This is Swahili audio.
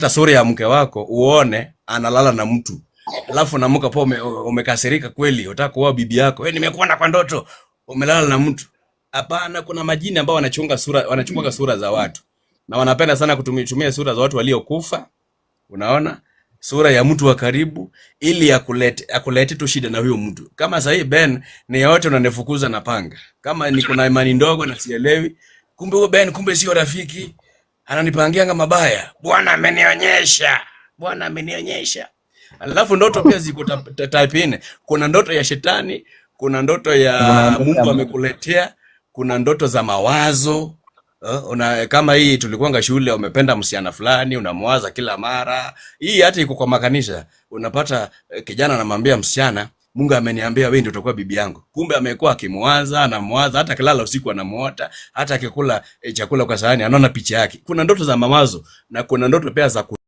sura ya mke wako uone analala na mtu, alafu naamka po umekasirika kweli, unataka kuoa bibi yako, wewe nimekuona kwa ndoto umelala na mtu. Hapana, kuna majini ambao wanachunga sura za watu na wanapenda sana kutumia sura za watu waliokufa. Unaona, sura ya mtu wa karibu ili akulete tu shida na huyo mtu. Kama sasa hii Ben ni yote unanifukuza na panga, kama niko na imani ndogo na sielewi, kumbe huyo Ben kumbe sio rafiki, ananipangianga mabaya. Bwana amenionyesha. Alafu ndoto pia ziko type nne. Kuna ndoto ya shetani, kuna ndoto ya Mungu amekuletea, kuna ndoto za mawazo. Kama hii tulikuanga shule, umependa msichana fulani, unamwaza kila mara. Hii hata iko kwa makanisa. Unapata kijana anamwambia msichana, Mungu ameniambia wewe ndio utakuwa bibi yangu. Kumbe amekuwa akimwaza, anamwaza, hata kilala usiku anamuota, hata akikula chakula kwa sahani anaona picha yake. Kuna ndoto za mawazo na kuna ndoto pia za